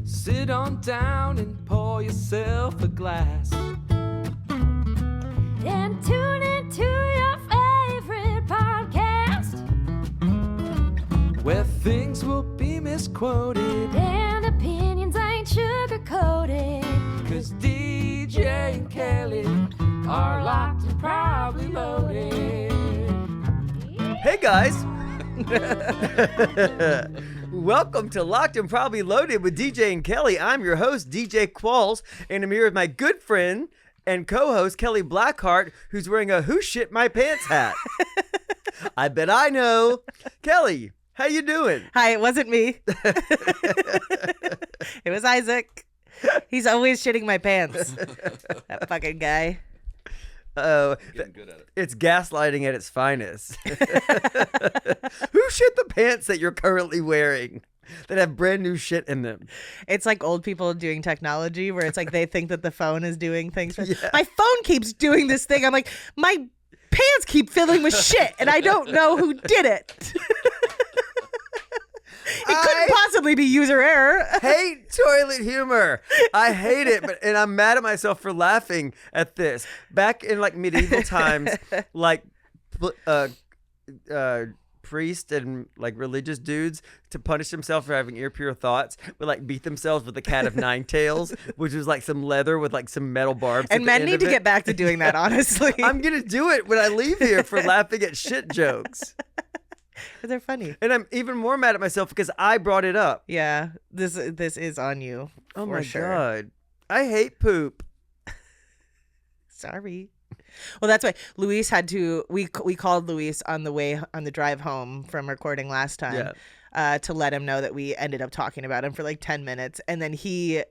Sit on down and pour yourself a glass. And tune into your favorite podcast, where things will be misquoted and opinions ain't sugar-coated. 'Cause DJ and Kelly are locked and probably loaded. Hey guys! Welcome to Locked and Probably Loaded with DJ and Kelly. I'm your host, DJ Qualls, and I'm here with my good friend and co-host, Kelly Blackheart, who's wearing a Who Shit My Pants hat. I bet I know. Kelly, how you doing? Hi, it wasn't me. It was Isaac. He's always shitting my pants. That fucking guy. Oh, Getting good at it. it's gaslighting at its finest. Who shit the pants that you're currently wearing that have brand new shit in them? It's like old people doing technology where it's like they think that the phone is doing things. For... Yeah. My phone keeps doing this thing. I'm like, my pants keep filling with shit and I don't know who did it. It couldn't possibly be user error. Hate toilet humor. I hate it, and I'm mad at myself for laughing at this. Back in like medieval times, like priests and like religious dudes, to punish themselves for having impure thoughts, would like beat themselves with a cat of nine tails, which was like some leather with like some metal barbs. And men need to get back to doing that, honestly. I'm gonna do it when I leave here for laughing at shit jokes. They're funny. And I'm even more mad at myself because I brought it up. Yeah, this is on you. Oh for my sure. God. I hate poop. Sorry. Well, that's why Luis had to. We called Luis on the drive home from recording last time, to let him know that we ended up talking about him for like 10 minutes, and then he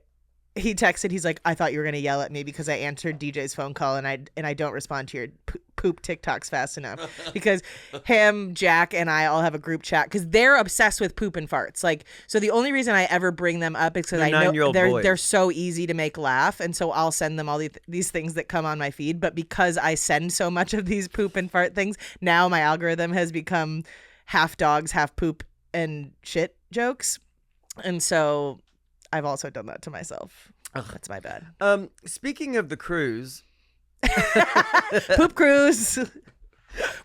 texted. He's like, "I thought you were gonna yell at me because I answered DJ's phone call and I don't respond to your poop TikToks fast enough." Because him, Jack, and I all have a group chat because they're obsessed with poop and farts. Like, so the only reason I ever bring them up is because I know they're so easy to make laugh, and so I'll send them all these things that come on my feed. But because I send so much of these poop and fart things, now my algorithm has become half dogs, half poop and shit jokes, and so I've also done that to myself. Ugh. That's my bad. Speaking of the cruise. Poop cruise.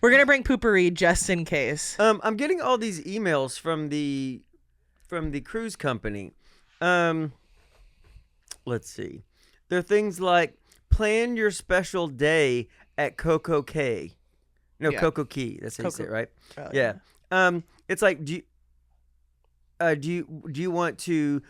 We're going to bring poopery just in case. I'm getting all these emails from the cruise company. Let's see. There are things like, plan your special day at Coco Cay. No, Yeah. Coco Key. That's how you say it, right? Oh, Yeah. It's like, do you want to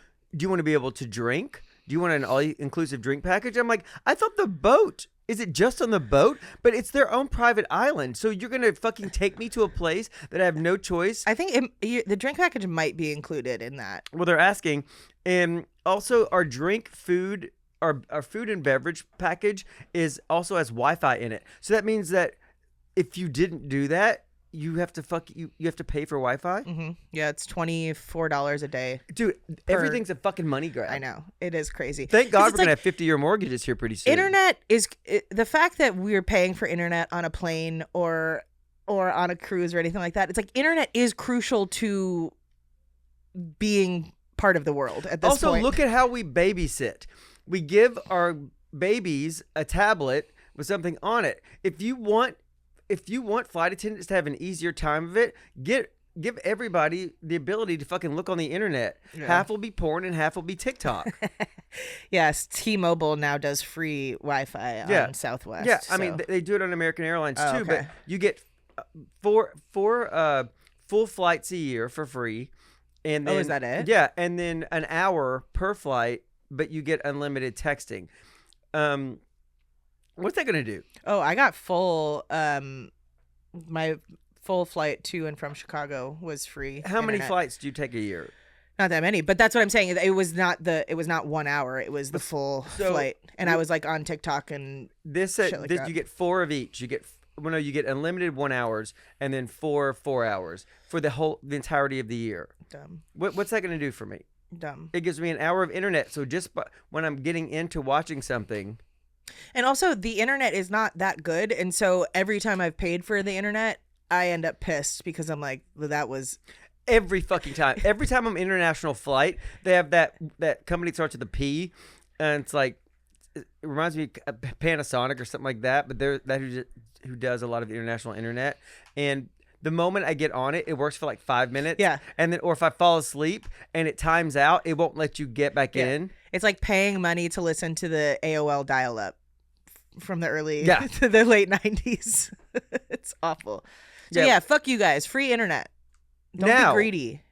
be able to drink? Do you want an all-inclusive drink package? I'm like, I thought the boat. Is it just on the boat? But it's their own private island. So you're going to fucking take me to a place that I have no choice? I think the drink package might be included in that. Well, they're asking. And also our food and beverage package also has Wi-Fi in it. So that means that if you didn't do that, you have to you have to pay for Wi-Fi? Mm-hmm. Yeah, it's $24 a day. Dude, everything's a fucking money grab. I know. It is crazy. Thank God we're going to have 50-year mortgages here pretty soon. Internet is the fact that we're paying for internet on a plane or on a cruise or anything like that. It's like internet is crucial to being part of the world at this point. Also, look at how we babysit. We give our babies a tablet with something on it. If you want flight attendants to have an easier time of it, give everybody the ability to fucking look on the internet. Yeah. Half will be porn and half will be TikTok. Yes, T-Mobile now does free Wi-Fi on Southwest. Yeah, I mean, they do it on American Airlines too, okay. But you get four full flights a year for free. And then, is that it? Yeah, and then an hour per flight, but you get unlimited texting. What's that going to do? Oh, I got full, my full flight to and from Chicago was free. How many flights do you take a year? Not that many, but that's what I'm saying. It was not 1 hour. It was the full flight. And I was like on TikTok and shit like that. You get 4 of each. You get unlimited 1 hours and then 4 hours for the entirety of the year. Dumb. What's that going to do for me? Dumb. It gives me an hour of internet. So just when I'm getting into watching something. And also the internet is not that good. And so every time I've paid for the internet, I end up pissed because I'm like, well, that was Every fucking time. Every time I'm international flight, they have that company that starts with a P, and it's like it reminds me of Panasonic or something like that. But they're who does a lot of the international internet. And the moment I get on it, it works for like 5 minutes. Yeah. And then, or if I fall asleep and it times out, it won't let you get back in. It's like paying money to listen to the AOL dial-up from the early Yeah. to the late 90s. It's awful. So yeah, fuck you guys. Free internet. Don't Now. be greedy.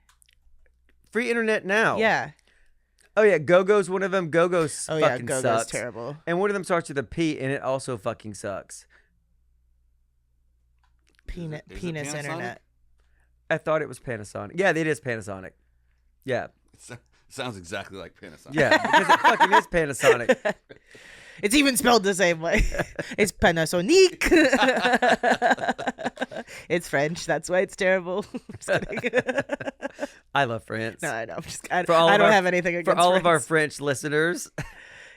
Free internet now. Yeah. Oh yeah, GoGo's one of them. GoGo's Oh yeah, fucking GoGo's sucks. terrible. And one of them starts with a P, and it also fucking sucks. Penis Panasonic? internet. I thought it was Panasonic. Yeah, it is Panasonic. Yeah. Sounds exactly like Panasonic. Yeah, because it fucking is Panasonic. It's even spelled the same way. It's Panasonic. It's French. That's why it's terrible. I'm just kidding. I love France. No, I know. I For all don't of our- have anything against For all of our France. French listeners.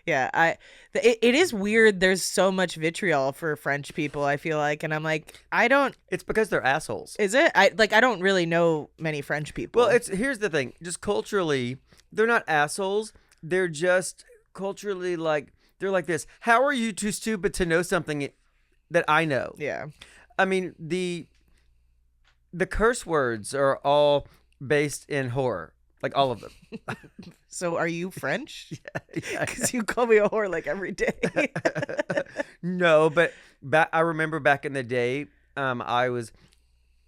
Yeah, it is weird. There's so much vitriol for French people, I feel like, and I'm like, I don't. It's because they're assholes. Is it? I don't really know many French people. Well, here's the thing. Just culturally, they're not assholes. They're just culturally they're like this. How are you too stupid to know something that I know? yeah. I mean, the curse words are all based in horror. Like all of them. So are you French? Yeah. Because you call me a whore like every day. No, but I remember back in the day, I was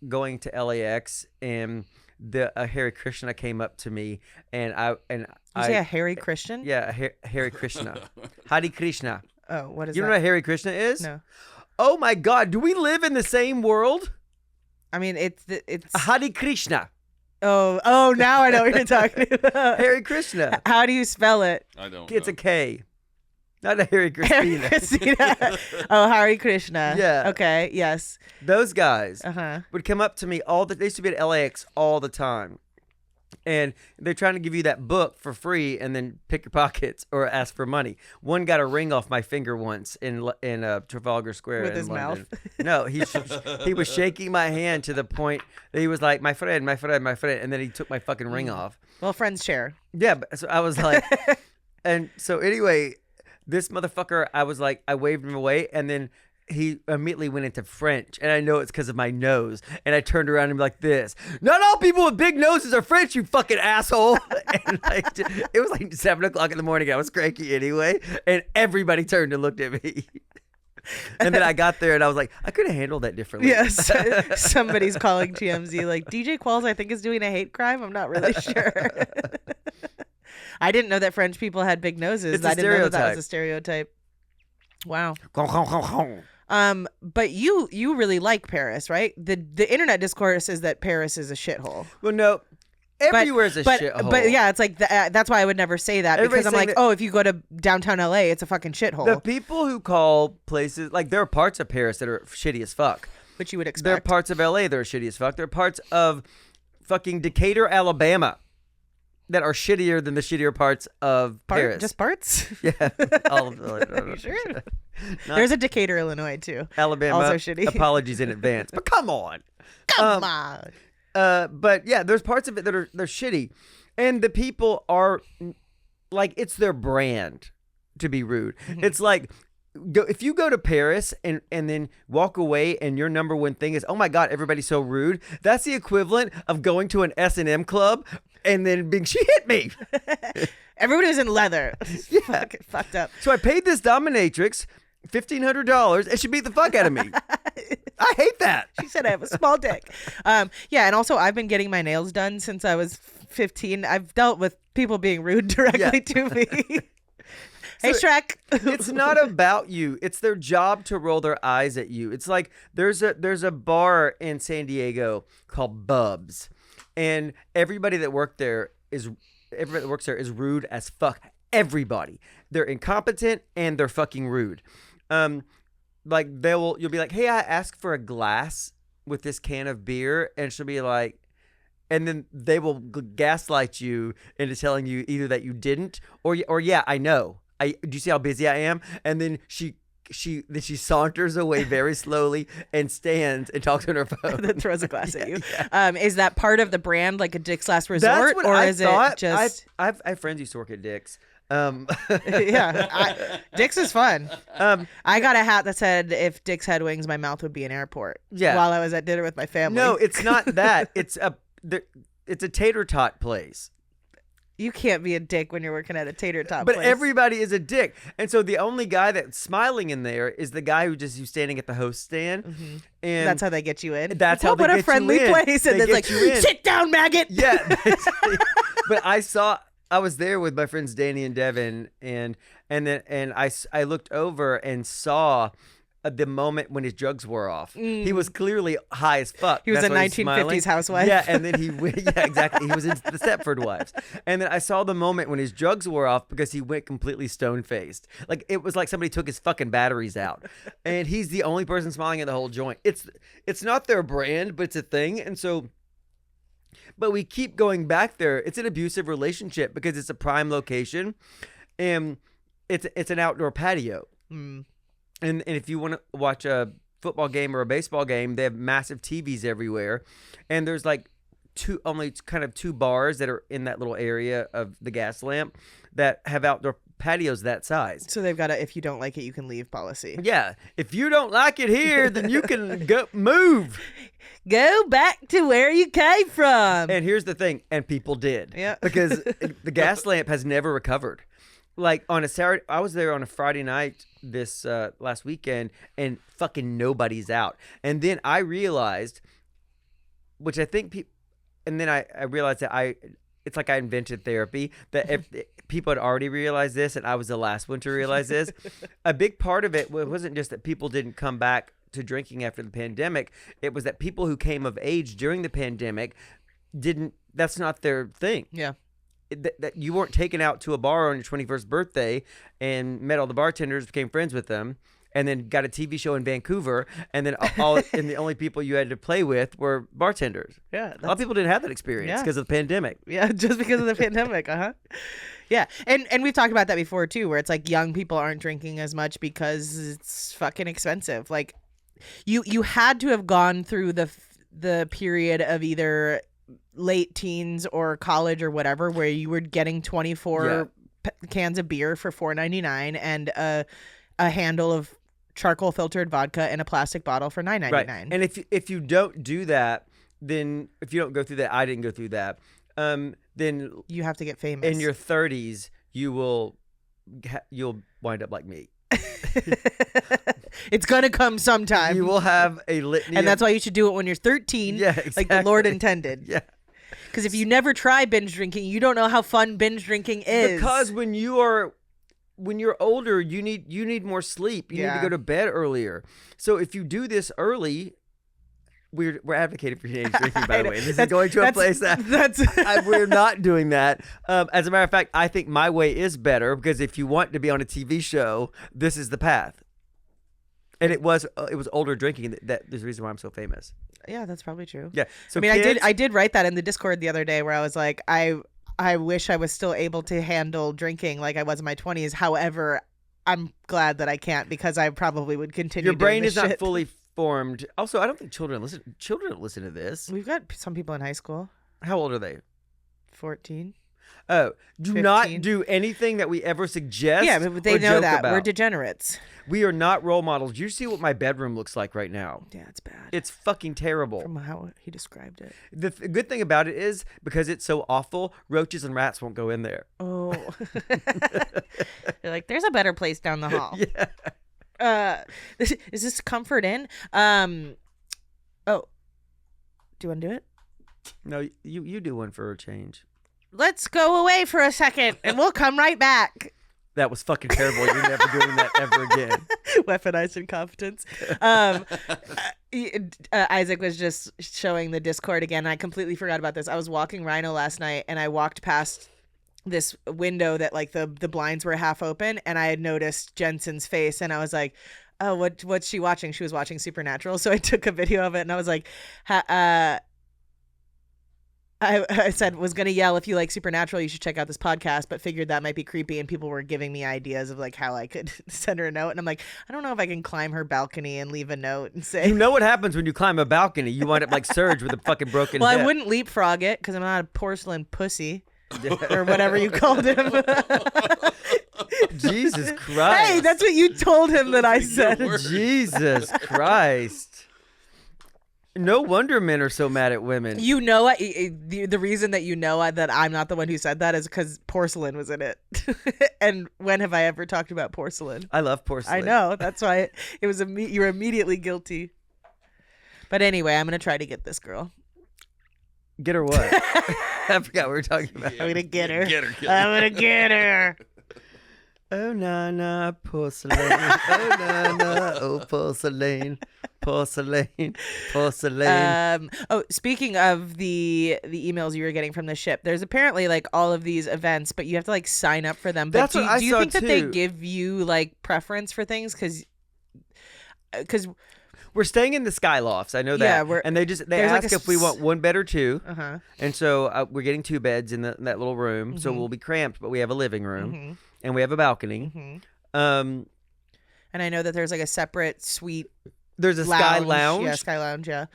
going to LAX and a Hare Krishna came up to me and I You say a hairy Christian? yeah, Hare Krishna. Hare Krishna. Oh, what is You that? know what Hare Krishna is? No. Oh my God, do we live in the same world? I mean, it's Hare Krishna. oh, now I know what you're talking about. Hare Krishna. How do you spell it? I don't It's know. a K. Not a Hare Hare Christina. Christina. Oh, Hare Krishna. Yeah. Okay. Yes. Those guys Uh-huh. would come up to me they used to be at LAX all the time. And they're trying to give you that book for free and then pick your pockets or ask for money. One got a ring off my finger once in Trafalgar Square With in his London. mouth? No, he was shaking my hand to the point that he was like, my friend, my friend, my friend. And then he took my fucking ring off. Well, friends share. Yeah, but so I was like, and so anyway, this motherfucker, I waved him away, and then he immediately went into French, and I know it's because of my nose, and I turned around and be like this, not all people with big noses are French, you fucking asshole. And it was like 7 o'clock in the morning, I was cranky anyway, and everybody turned and looked at me. And then I got there and I was like, I could have handled that differently. Yes. Somebody's calling TMZ like, DJ Qualls, I think, is doing a hate crime. I'm not really sure. I didn't know that French people had big noses. It's a I didn't know that stereotype. was a stereotype. Wow. But But you really like Paris, right? The internet discourse is that Paris is a shithole. well, no, everywhere's a shithole. But yeah, it's like that's why I would never say that Everybody's because I'm saying like, that- oh, if you go to downtown LA, it's a fucking shithole, the people who call places, like there are parts of Paris that are shitty as fuck. which you would There are expect. parts of LA that are shitty as fuck. There are parts of fucking Decatur, Alabama that are shittier than the shittier parts of Paris. Just parts. Yeah. All of the, You sure? Not- There's a Decatur, Illinois too. Alabama. Also shitty. Apologies in advance. But come on. Come on. But yeah, there's parts of it that they're shitty. And the people are like, it's their brand to be rude. It's like, if you go to Paris and then walk away and your number one thing is, oh my God, everybody's so rude. That's the equivalent of going to an S&M club and then being, she hit me. Everybody was in leather. Yeah. Fucking fucked up. So I paid this dominatrix $1,500 and she beat the fuck out of me. I hate that. She said I have a small dick. Yeah, and also I've been getting my nails done since I was 15. I've dealt with people being rude directly to me. Hey, So Shrek. It's not about you. It's their job to roll their eyes at you. It's like there's a bar in San Diego called Bubs, and everybody that works there is rude as fuck. Everybody. They're incompetent and they're fucking rude. Like you'll be like, hey, I asked for a glass with this can of beer, and she'll be like, and then they will gaslight you into telling you either that you didn't or yeah, I know. Do you see how busy I am? And then she she saunters away very slowly and stands and talks on her phone. That throws a glass at you. Is that part of the brand, like a Dick's Last Resort, That's what or I is thought. it just? I have friends who used to work at Dick's. Dick's is fun. I got a hat that said, "If Dick's had wings, my mouth would be an airport." Yeah. While I was at dinner with my family. No, it's not that. It's a tater tot place. You can't be a dick when you're working at a tater tot But place. everybody is a dick, and so the only guy that's smiling in there is the guy who's standing at the host stand, and that's how they get you in. That's how they what get a friendly you in. place, and They it's like, get you in. sit down, maggot. Yeah, basically. But I was there with my friends Danny and Devin, and I looked over and saw the moment when his drugs wore off. He was clearly high as fuck. He was That's a why he 1950s smiling. housewife. Yeah, and then he went. Yeah, exactly. He was in the Stepford Wives, and then I saw the moment when his drugs wore off because he went completely stone faced. Like it was like somebody took his fucking batteries out, and he's the only person smiling in the whole joint. It's not their brand, but it's a thing, and so. But we keep going back there. It's an abusive relationship because it's a prime location, and it's an outdoor patio. And if you want to watch a football game or a baseball game, they have massive TVs everywhere, and there's like only two bars that are in that little area of the gas lamp that have outdoor patios that size. So they've got a "if you don't like it, you can leave" policy. Yeah, if you don't like it here, then you can go move. Go back to where you came from. And here's the thing, and people did. Yeah. Because the gas lamp has never recovered. Like on a Saturday, I was there on a Friday night this last weekend, and fucking nobody's out. And then I realized, which I think and then I realized that it's like I invented therapy, that if people had already realized this and I was the last one to realize this, a big part of it wasn't just that people didn't come back to drinking after the pandemic. It was that people who came of age during the pandemic that's not their thing. Yeah. That you weren't taken out to a bar on your 21st birthday and met all the bartenders, became friends with them, and then got a TV show in Vancouver, and then and the only people you had to play with were bartenders. Yeah. A lot of people didn't have that experience because of the pandemic. Yeah, just because of the pandemic. Yeah, and we've talked about that before too, where it's like young people aren't drinking as much because it's fucking expensive. Like you had to have gone through the period of either late teens or college or whatever, where you were getting 24 cans of beer for $4.99 and a handle of charcoal filtered vodka in a plastic bottle for $9.99. Right. And if you don't do that, then if you don't go through that, I didn't go through that. Then you have to get famous. In your 30s, you'll wind up like me. It's gonna come sometime. You will have a litany, and that's why you should do it when you're 13. Yeah, exactly. Like the Lord intended. Yeah. Because if you never try binge drinking, you don't know how fun binge drinking is. Because when you're older, you need more sleep. You need to go to bed earlier. So if you do this early, we're advocating for teenage drinking. By the way, this is going to a place that we're not doing that. As a matter of fact, I think my way is better because if you want to be on a TV show, this is the path. And it was older drinking that is the reason why I'm so famous. Yeah, that's probably true. Yeah. So I mean, I did write that in the Discord the other day where I was like, I wish I was still able to handle drinking like I was in my 20s. However, I'm glad that I can't because I probably would continue. Your brain doing is this not shit. fully formed. Also, I don't think children don't listen to this. We've got some people in high school. How old are they? 14. Oh, do 15. not do anything that we ever suggest. Yeah, but they or know joke that. about. We're degenerates. We are not role models. You see what my bedroom looks like right now. Yeah, it's bad. It's fucking terrible. From how he described it. The good thing about it is because it's so awful, roaches and rats won't go in there. Oh. They're like, there's a better place down the hall. Yeah. Is this Comfort Inn? Oh. Do you want to do it? No, you do one for a change. Let's go away for a second and we'll come right back. That was fucking terrible. You're never doing that ever again. Weaponized incompetence. Isaac was just showing the Discord again. I completely forgot about this. I was walking Rhino last night and I walked past this window that like the blinds were half open and I had noticed Jensen's face and I was like, oh, what's she watching? She was watching Supernatural. So I took a video of it and I was like, I said was gonna yell, if you like Supernatural, you should check out this podcast, but figured that might be creepy, and people were giving me ideas of like how I could send her a note, and I'm like, I don't know if I can climb her balcony and leave a note and say. You know what happens when you climb a balcony? You wind up like Surge with a fucking broken Well, hip. I wouldn't leapfrog it because I'm not a porcelain pussy. Or whatever you called him. Jesus Christ. Hey, that's what you told him that I said. Jesus Christ. No wonder men are so mad at women. You know what? The reason that you know that I'm not the one who said that is because porcelain was in it. And when have I ever talked about porcelain? I love porcelain. I know. That's why it was you were immediately guilty. But anyway, I'm going to try to get this girl. Get her what? I forgot what we were talking about. I'm going to get her. Get her. I'm going to get her. Oh, na, porcelain. Oh, na, oh, porcelain. Porcelain. Porcelain. Speaking of the emails you were getting from the ship, there's apparently like all of these events, but you have to like sign up for them. But That's what I do you saw think that they too. give you like preference for things? Because We're staying in the Skylofts. I know Yeah, that. we're- And they there's ask like a if we want one bed or two. uh-huh. And so we're getting 2 beds in that little room. So we'll be cramped, but we have a living room and we have a balcony. And I know that there's like a separate suite There's a Sky Lounge. Yeah, Sky Lounge, yeah.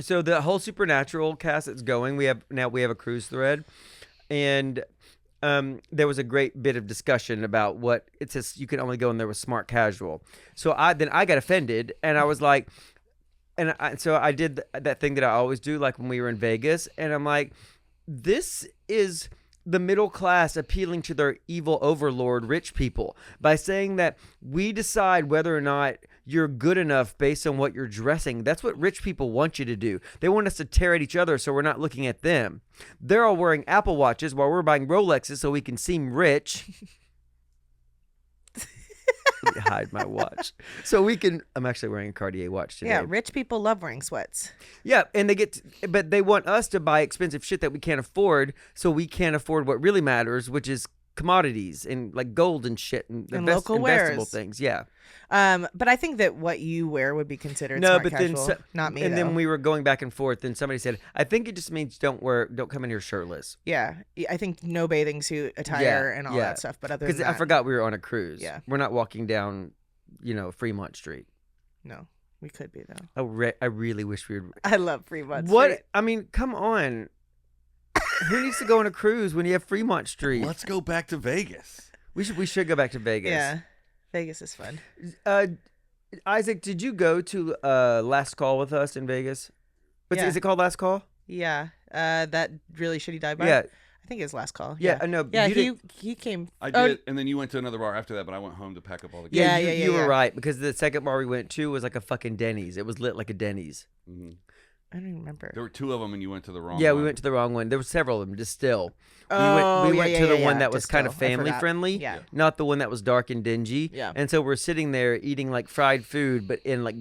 So the whole Supernatural cast that's going, we have a cruise thread, and there was a great bit of discussion about what it says you can only go in there with smart casual. So I got offended, and I was like, so I did that thing that I always do, like when we were in Vegas, and I'm like, this is the middle class appealing to their evil overlord rich people by saying that we decide whether or not you're good enough based on what you're dressing. That's what rich people want you to do. They want us to tear at each other so we're not looking at them. They're all wearing Apple Watches while we're buying Rolexes so we can seem rich. Let me hide my watch. So we can... I'm actually wearing a Cartier watch today. Yeah, rich people love wearing sweats. Yeah, and but they want us to buy expensive shit that we can't afford, so we can't afford what really matters, which is commodities and like gold and shit and local investable wares. things. Yeah. But I think that what you wear would be considered smart casual. Not me, and though. then we were going back and forth, and somebody said, "I think it just means don't come in here shirtless." Yeah, I think no bathing suit attire and all yeah. that stuff. But other than Because I that, forgot we were on a cruise. Yeah. We're not walking down, Fremont Street. no, we could be though. I really wish we would. I love Fremont What? Street. I mean, come on. Who needs to go on a cruise when you have Fremont Street? Let's go back to Vegas. We should go back to Vegas. Yeah, Vegas is fun. Isaac, did you go to Last Call with us in Vegas? Yeah. Is it called Last Call? Yeah, that really shitty dive bar. Yeah. I think it's last call. Yeah, I know. Yeah, You did- he came. I Oh, did, and then you went to another bar after that, but I went home to pack up all the Yeah, gear. you were yeah. right, because the second bar we went to was like a fucking Denny's. It was lit like a Denny's. Mhm. I don't even remember. There were 2 of them, and you went to the wrong Yeah, one. we went to the wrong one. There were several of them. Distill. Oh, we went yeah, to the yeah, one yeah, that was kind of Distill. I family forgot. friendly, Yeah. not the one that was dark and dingy. Yeah. And so we're sitting there eating like fried food, but in like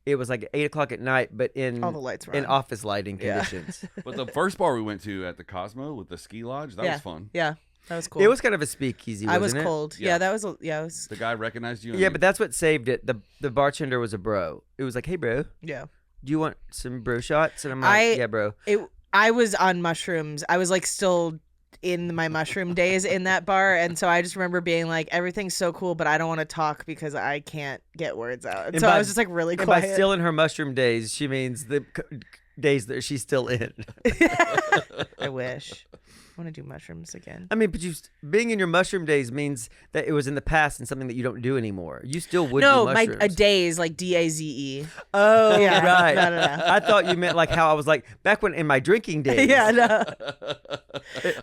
it was like 8:00 at night, but in All the lights were in on. office lighting Yeah. conditions. But the first bar we went to at the Cosmo with the ski lodge, that Yeah. was fun. Yeah, that was cool. It was kind of a speakeasy. I was wasn't it? cold. Yeah. Yeah, that was. Yeah, it was. The guy recognized you. And Yeah, but that's what saved it. The bartender was a bro. It was like, hey, bro, Yeah. do you want some bro shots? And I'm like, yeah, bro. I was on mushrooms. I was like still in my mushroom days in that bar, and so I just remember being like, everything's so cool, but I don't want to talk because I can't get words out. And so I was just like really And quiet. by still in her mushroom days, she means the days that she's still in. I wish. I want to do mushrooms again. I mean, but being in your mushroom days means that it was in the past and something that you don't do anymore. You still would No, do my mushrooms. days like DAZE. Oh, Yeah. right. No. I thought you meant like how I was like back when in my drinking days. Yeah, no.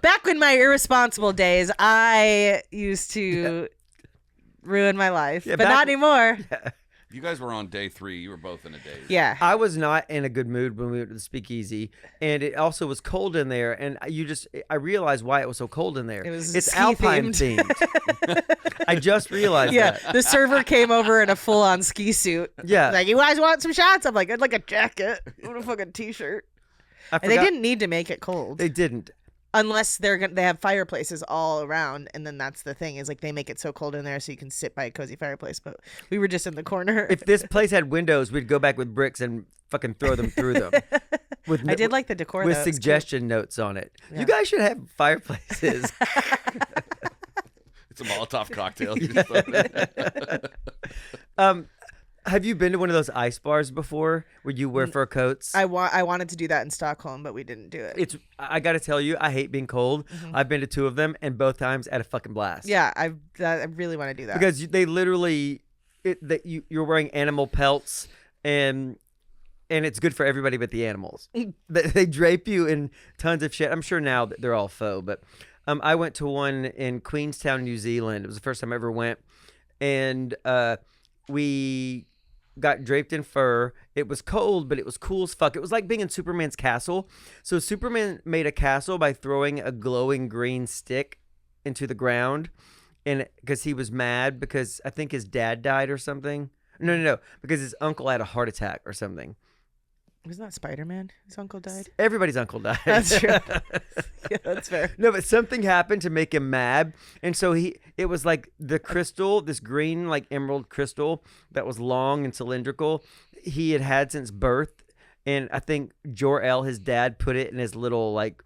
Back in my irresponsible days, I used to ruin my life, Yeah, but back- not anymore. you guys were on day 3. You were both in a daze. Yeah. I was not in a good mood when we went to the speakeasy, and it also was cold in there. And I realized why it was so cold in there. It was it's ski Alpine themed. themed. I just realized Yeah, that. the server came over in a full-on ski suit. Yeah. Like, you guys want some shots? I'm like, I'd like a jacket. I want a fucking t-shirt. I And they forgot- didn't need to make it cold. They didn't. Unless they have fireplaces all around, and then that's the thing is like they make it so cold in there so you can sit by a cozy fireplace. But we were just in the corner. If this place had windows, we'd go back with bricks and fucking throw them through them. with I did like the decor with though. It's cute. suggestion notes on it. Yeah. You guys should have fireplaces. It's a Molotov cocktail. You just throw it in. Have you been to one of those ice bars before where you wear fur coats? I wanted to do that in Stockholm, but we didn't do it. I got to tell you, I hate being cold. I've been to 2 of them, and both times at a fucking blast. Yeah, I really want to do that. Because they literally, you're wearing animal pelts, and it's good for everybody but the animals. They drape you in tons of shit. I'm sure now that they're all faux, but I went to one in Queenstown, New Zealand. It was the first time I ever went, and we got draped in fur. It was cold, but it was cool as fuck. It was like being in Superman's castle. So Superman made a castle by throwing a glowing green stick into the ground, and because he was mad because I think his dad died or something. No, because his uncle had a heart attack or something. Wasn't that Spider-Man? His uncle died. Everybody's uncle died. That's true. Yeah, that's fair. No, but something happened to make him mad, and so it was like the crystal, this green like emerald crystal that was long and cylindrical. He had since birth, and I think Jor-El, his dad, put it in his little like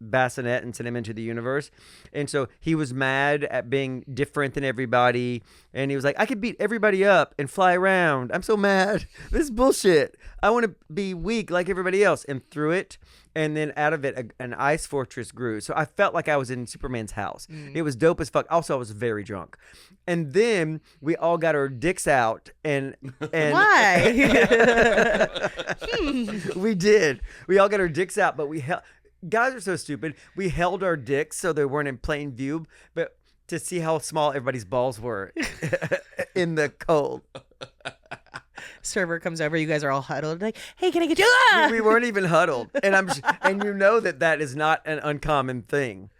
bassinet and sent him into the universe. And so he was mad at being different than everybody, and he was like, I could beat everybody up and fly around. I'm so mad. This is bullshit. I want to be weak like everybody else, and threw it, and then out of it an ice fortress grew. So I felt like I was in Superman's house. It was dope as fuck. Also, I was very drunk, and then we all got our dicks out and Why? we did. We all got our dicks out, but we held. Guys are so stupid. We held our dicks so they weren't in plain view, but to see how small everybody's balls were in the cold. Server comes over. You guys are all huddled. Like, hey, can I get you? Ah! We weren't even huddled, and and you know that is not an uncommon thing.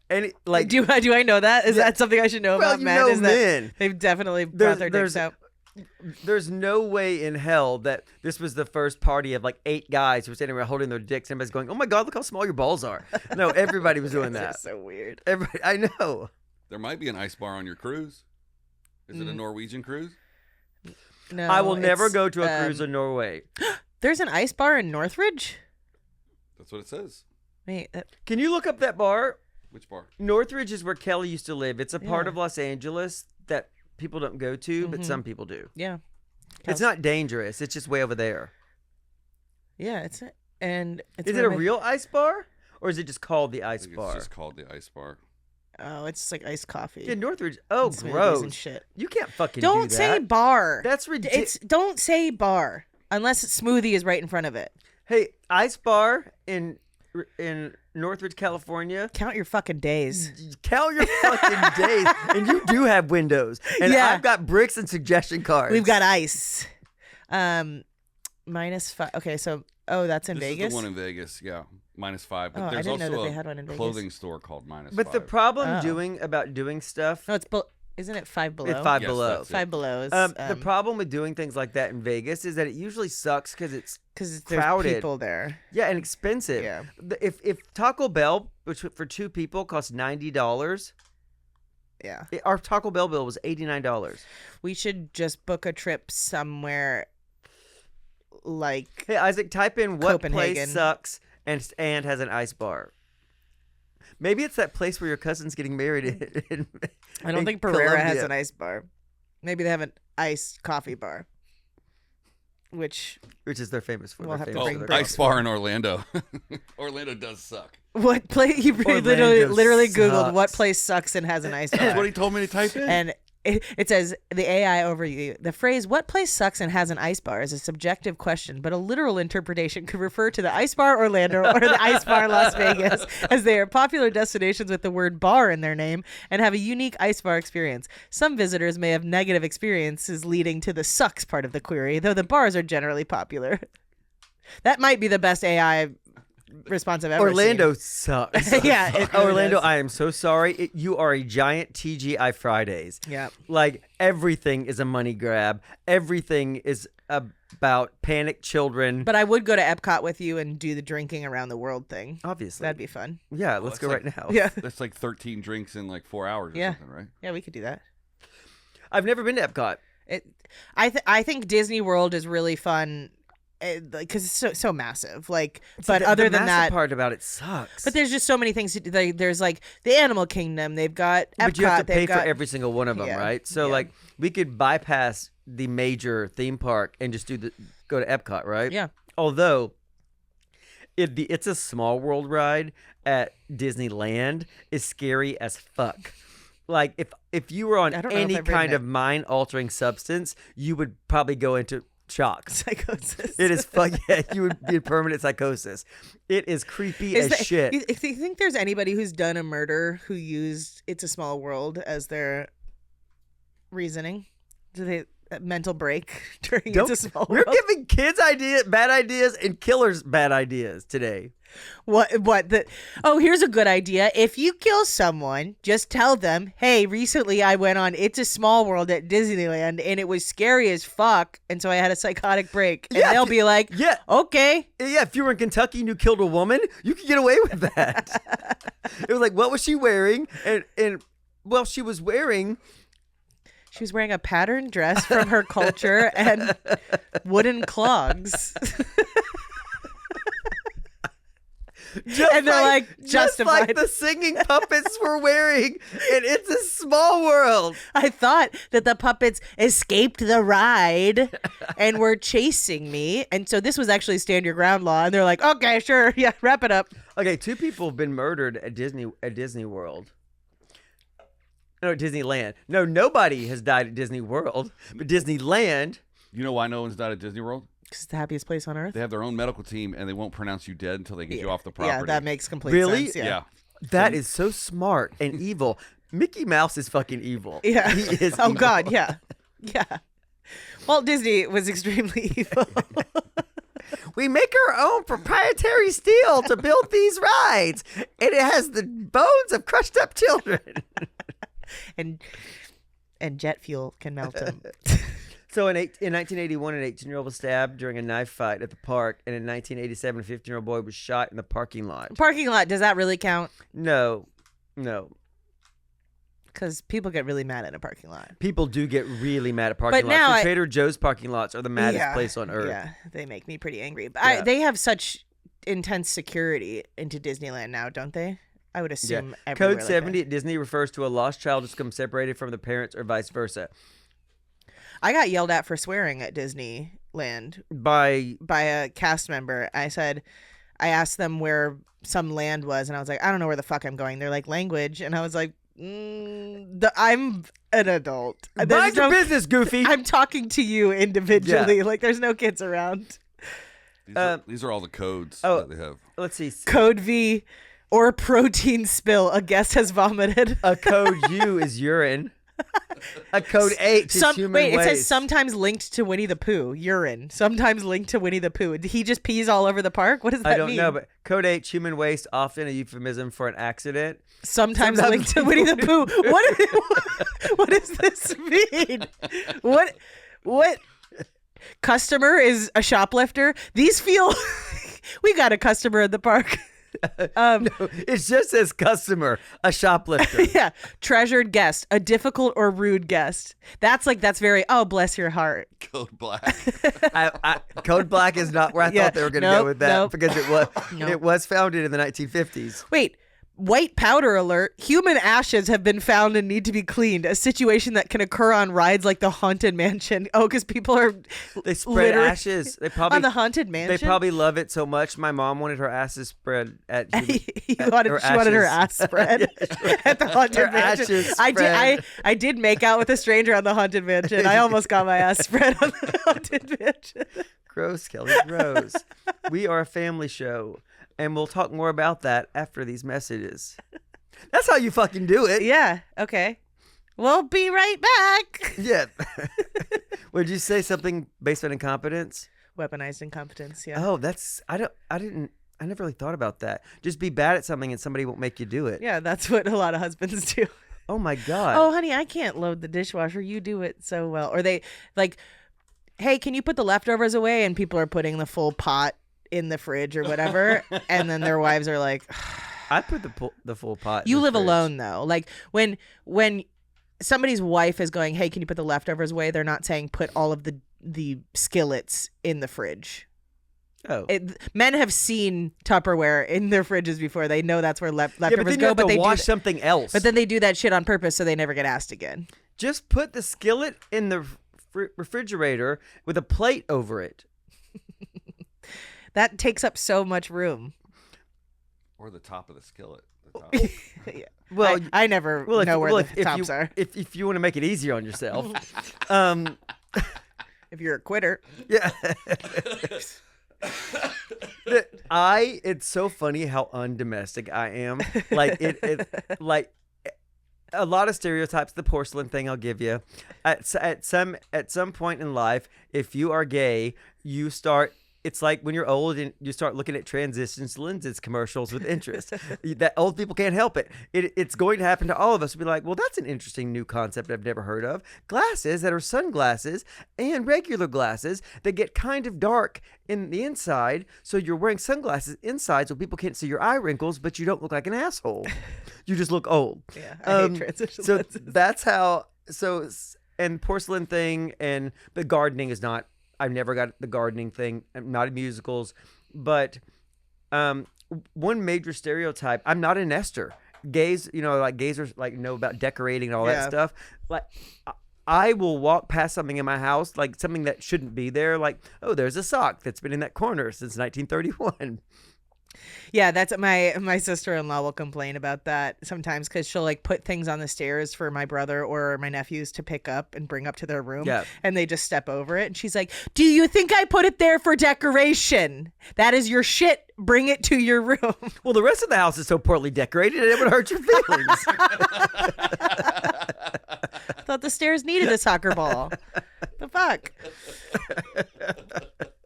And like, Do I know that? Is that something I should know well, about you men? know Is that men. they've definitely brought their dicks out? There's no way in hell that this was the first party of like 8 guys who were sitting around holding their dicks. Everybody's going, "Oh my god, look how small your balls are!" No, everybody was doing that. That's so weird. Everybody, I know. There might be an ice bar on your cruise. Is it a Norwegian cruise? No, I will never it's, go to a cruise in Norway. There's an ice bar in Northridge. That's what it says. Wait, Can you look up that bar? Which bar? Northridge is where Kelly used to live. It's a part Yeah. of Los Angeles that people don't go to, but some people do. yeah, It's not dangerous. It's just way over there. yeah. It's and it's Is it where a my- real ice bar, or is it just called the I ice think bar? it's just called the ice bar. Oh, it's just like iced coffee. Yeah, Northridge. Oh, and smoothies and gross! shit. You can't fucking Don't do say that. bar. That's ridiculous. Don't say bar unless smoothie is right in front of it. Hey, ice bar in Northridge, California. Count your fucking days. Count your fucking days, and you do have windows, and Yeah. I've got bricks and suggestion cards. We've got ice. -5. Okay, so that's in This Vegas. is the one in Vegas, yeah. -5. But Oh, I there's didn't know also that they a had one in Vegas. clothing store called -5. But the problem Oh. about doing stuff, No, isn't it 5 below? it's 5 Yes, below. that's it. 5 below is The problem with doing things like that in Vegas is that it usually sucks because it's because crowded. there's people there. yeah and expensive. Yeah. If Taco Bell, which for 2 people costs $90, Yeah, our Taco Bell bill was $89. we should just book a trip somewhere like Hey Isaac, type in what Copenhagen. place sucks and has an ice bar. Maybe it's that place where your cousin's getting married in I don't in think Pereira has Colombia. an ice bar. Maybe they have an iced coffee bar, which which is they're famous for. We'll They're have to famous Oh, for bring their ice coffee. bar in Orlando. Orlando does suck. what place you Orlando literally googled sucks. what place sucks and has an ice That's bar. what he told me to type in. And it says the AI overview. The phrase "what place sucks and has an ice bar" is a subjective question, but a literal interpretation could refer to the Ice Bar Orlando or the Ice Bar Las Vegas, as they are popular destinations with the word "bar" in their name and have a unique ice bar experience. Some visitors may have negative experiences leading to the "sucks" part of the query, though the bars are generally popular. That might be the best AI response I've ever Orlando sucks. seen. Yeah, it really Orlando, does. I am so sorry. You are a giant TGI Fridays. Yeah. Like everything is a money grab. Everything is about panicked children. But I would go to Epcot with you and do the drinking around the world thing. Obviously. That'd be fun. Yeah, let's go that's right now. Yeah. That's like 13 drinks in like 4 hours or Yeah. something, right? Yeah, we could do that. I've never been to Epcot. I think Disney World is really fun because it's so massive. Like, See, but the other than massive that, part about it sucks. but there's just so many things. There's like the Animal Kingdom. They've got Epcot. But you have to pay they've for got, every single one of them, Yeah, right? So yeah. like we could bypass the major theme park and just go to Epcot, right? Yeah. Although It's a Small World ride at Disneyland is scary as fuck. Like if you were on I don't know if any I've ridden kind it. of mind altering substance, you would probably go into shock. Psychosis. It is fuck yeah, you would be in permanent psychosis. It is creepy as shit. You think there's anybody who's done a murder who used "It's a Small World" as their reasoning? Do they mental break during "It's a Small We're World"? giving kids bad ideas and killers bad ideas today. Here's a good idea. If you kill someone, just tell them, hey, recently I went on It's a Small World at Disneyland and it was scary as fuck, and so I had a psychotic break. And Yeah, they'll be like, yeah. okay. Yeah, if you were in Kentucky and you killed a woman, you could get away with that. It was like, what was she wearing? And well, she was wearing a patterned dress from her culture and wooden clogs. And they're like, just justified. like the singing puppets were wearing, and It's a Small World. I thought that the puppets escaped the ride and were chasing me. And so this was actually stand your ground law. And they're like, okay, sure. Yeah, wrap it up. Okay, 2 people have been murdered at Disney World. No, Disneyland. No, nobody has died at Disney World, but Disneyland. You know why no one's died at Disney World? It's the happiest place on earth. They have their own medical team, and they won't pronounce you dead until they get you off the property. Yeah, that makes complete Really? sense. Yeah. That is so smart and evil. Mickey Mouse is fucking evil. Yeah. He is Oh, evil. God. Yeah. Yeah. Walt Disney was extremely evil. We make our own proprietary steel to build these rides, and it has the bones of crushed up children. and jet fuel can melt him. So in 1981, an 18-year-old was stabbed during a knife fight at the park, and in 1987, a 15-year-old boy was shot in the parking lot. Parking lot, does that really count? No. Because people get really mad in a parking lot. People do get really mad at parking But lots. now The Trader Joe's parking lots are the maddest place on earth. Yeah, they make me pretty angry. But Yeah. they have such intense security into Disneyland now, don't they? I would assume everywhere Code like 70 that. at Disney refers to a lost child who's become separated from the parents or vice versa. I got yelled at for swearing at Disneyland By by a cast member. I asked them where some land was, and I was like, I don't know where the fuck I'm going. They're like, language. And I was like, I'm an adult. mind your business, Goofy. I'm talking to you individually. Like, there's no kids around. These are all the codes oh. that they have. Let's see. Code V or protein spill. A guest has vomited. A code U is urine. A code H is human waste. It says sometimes linked to Winnie the Pooh. Urine. Sometimes linked to Winnie the Pooh. He just pees all over the park? What does that I don't mean? know, but code H, human waste, often a euphemism for an accident. Sometimes linked to Winnie the Pooh. What does this mean? What customer is a shoplifter? These feel we got a customer in the park. No, it just says customer, a shoplifter. Yeah, treasured guest, a difficult or rude guest. That's very, oh, bless your heart. Code Black. Code Black is not where I Yeah, thought they were going to nope, go with that nope. because it was founded in the 1950s. Wait, white powder alert. Human ashes have been found and need to be cleaned. A situation that can occur on rides like the Haunted Mansion. Oh, because people are They spread literally- ashes. They probably on the Haunted Mansion. They probably love it so much. My mom wanted her asses spread at. She wanted her ass spread at the Haunted Her Mansion. ashes I spread. I did make out with a stranger on the Haunted Mansion. I almost got my ass spread on the Haunted Mansion. Gross, Kelly. Gross. We are a family show, and we'll talk more about that after these messages. That's how you fucking do it. Yeah. Okay. We'll be right back. Yeah. Would you say something based on incompetence? Weaponized incompetence. Yeah. Oh, I never really thought about that. Just be bad at something and somebody won't make you do it. Yeah, that's what a lot of husbands do. Oh my God. Oh, honey, I can't load the dishwasher. You do it so well. Or they like, hey, can you put the leftovers away? And people are putting the full pot in the fridge or whatever. And then their wives are like, I put the full pot. in you the live fridge. alone though. Like when somebody's wife is going, hey, can you put the leftovers away? They're not saying put all of the skillets in the fridge. Oh. Men have seen Tupperware in their fridges before. They know that's where Yeah, but leftovers then you go. have But to they wash do. something else. But then they do that shit on purpose, so they never get asked again. Just put the skillet in the refrigerator with a plate over it. That takes up so much room. Or the top of the skillet. The top. Yeah. Well, I never know where the tops are. If you want to make it easier on yourself, If you're a quitter. yeah. It's so funny how undomestic I am. Like a lot of stereotypes. The porcelain thing, I'll give you. At some point in life, if you are gay, you start. It's like when you're old and you start looking at transitions lenses commercials with interest. That old people can't help it. It's going to happen to all of us. We'll be like, well, that's an interesting new concept I've never heard of. Glasses that are sunglasses and regular glasses that get kind of dark in the inside. So you're wearing sunglasses inside so people can't see your eye wrinkles, but you don't look like an asshole. You just look old. Yeah, I hate transition So lenses. that's how. So and porcelain thing but gardening is not. I've never got the gardening thing. I'm not in musicals, but one major stereotype. I'm not a nester. Gays, gays are know about decorating and all that stuff. Like, I will walk past something in my house, like something that shouldn't be there. Like, oh, there's a sock that's been in that corner since 1931. Yeah, that's my sister-in-law will complain about that sometimes because she'll put things on the stairs for my brother or my nephews to pick up and bring up to their room. Yeah. And they just step over it. And she's like, do you think I put it there for decoration? That is your shit. Bring it to your room. Well, the rest of the house is so poorly decorated, it would hurt your feelings. I thought the stairs needed a soccer ball. The fuck?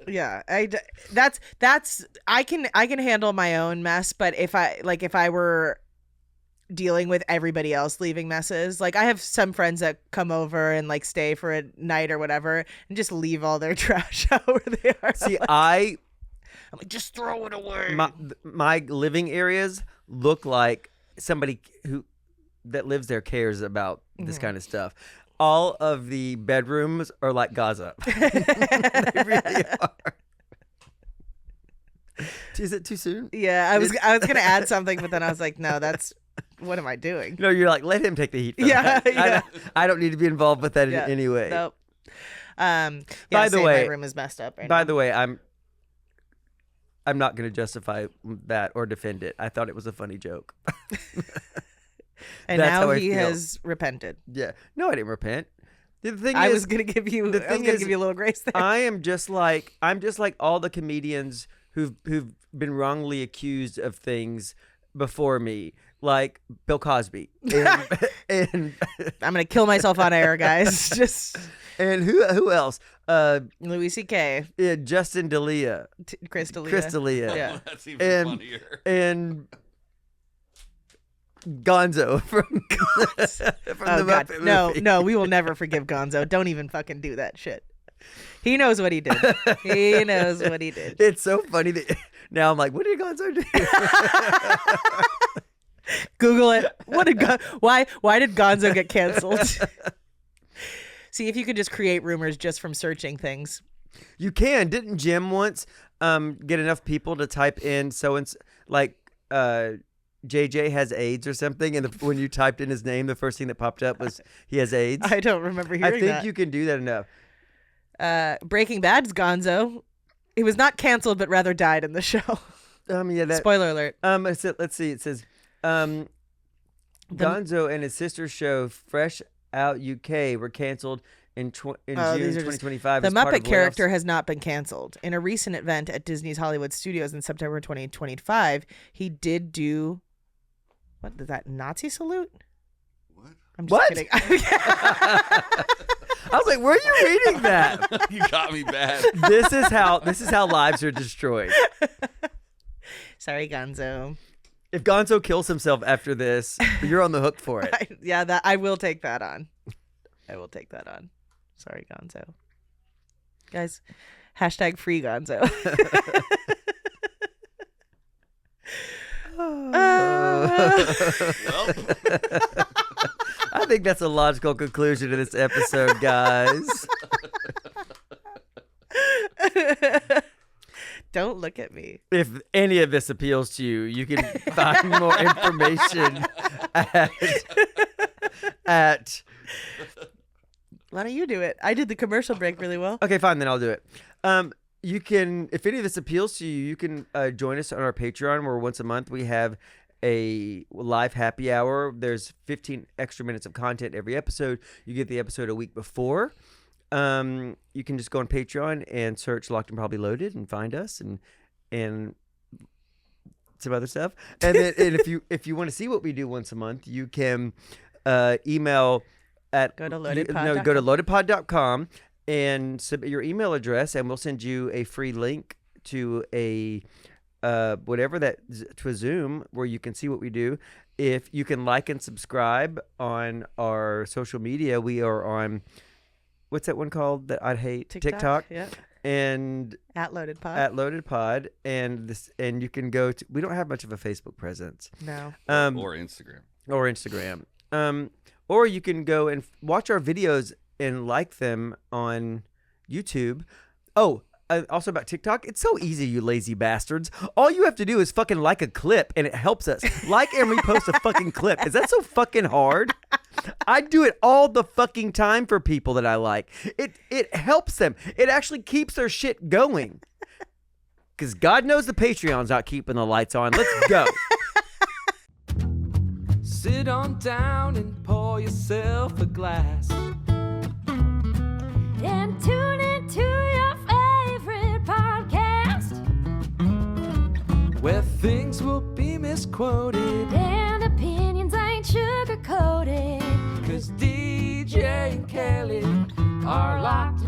Yeah, I can handle my own mess, but if I were dealing with everybody else leaving messes, I have some friends that come over and stay for a night or whatever and just leave all their trash out where they are. See, I'm like, just throw it away. my living areas look like somebody that lives there cares about this kind of stuff. All of the bedrooms are like Gaza. They really are. Is it too soon? Yeah, I was gonna add something, but then I was like, no, that's what am I doing? No, you're like, let him take the heat. For Yeah, that. yeah. I don't need to be involved with that Yeah. in any way. Nope. By the way, my room is messed up right By now. the way, I'm not going to justify that or defend it. I thought it was a funny joke. And That's now how I he feel. has repented. Yeah. No, I didn't repent. The thing I is, was gonna give you the thing is, a little grace there. I'm just like all the comedians who've been wrongly accused of things before me, like Bill Cosby, and I'm gonna kill myself on air, guys. Just and who else? Louis C.K., Justin D'Elia, Chris D'Elia. Chris D'Elia, Yeah. That's even and funnier. and Gonzo from the God, Muppet no, movie. no, we will never forgive Gonzo. Don't even fucking do that shit. He knows what he did. He knows what he did. It's so funny that now I'm like, what did Gonzo do? Google it. Why did Gonzo get canceled? See if you could just create rumors just from searching things. You can. Didn't Jim once get enough people to type in JJ has AIDS or something, and when you typed in his name, the first thing that popped up was he has AIDS? I don't remember hearing I think that. you can do that enough. Breaking Bad's Gonzo. He was not canceled, but rather died in the show. Yeah. That. Spoiler alert. Let's see. It says, Gonzo and his sister's show Fresh Out UK were canceled in June these are just- 2025. The as part Muppet of character layoffs. has not been canceled. In a recent event at Disney's Hollywood Studios in September 2025, he did do what is that Nazi salute? What? I'm just What? kidding. I was like, where are you reading that? You got me bad. This is how lives are destroyed. Sorry, Gonzo. If Gonzo kills himself after this, you're on the hook for it. Yeah, I will take that on. I will take that on. Sorry, Gonzo. Guys, hashtag free Gonzo. Well, I think that's a logical conclusion to this episode, guys. Don't look at me. If any of this appeals to you, you can find more information at Why don't you do it? I did the commercial break really well. Okay, fine, then I'll do it. You can, if any of this appeals to you, you can join us on our Patreon, where once a month we have a live happy hour. There's 15 extra minutes of content every episode. You get the episode a week before. You can just go on Patreon and search Locked and Probably Loaded and find us and some other stuff. And then and if you want to see what we do once a month, you can email at Go to loadedpod.com. go to loadedpod.com and submit your email address, and we'll send you a free link to a to a Zoom where you can see what we do. If you can like and subscribe on our social media, we are on, what's that one called that I'd hate? TikTok. Yeah. And At Loaded Pod. at Loaded Pod, and you can go to, we don't have much of a Facebook presence. No. Or Instagram. Or Instagram. Or you can go and watch our videos and like them on YouTube. Oh, also about TikTok, it's so easy, you lazy bastards. All you have to do is fucking like a clip, and it helps us. Like and repost a fucking clip. Is that so fucking hard? I do it all the fucking time for people that I like. It helps them. It actually keeps their shit going. Because God knows the Patreon's not keeping the lights on. Let's go. Sit on down and pour yourself a glass. And tune into your favorite podcast. Where things will be misquoted. And opinions ain't sugar coated. 'Cause DJ and Kelly are locked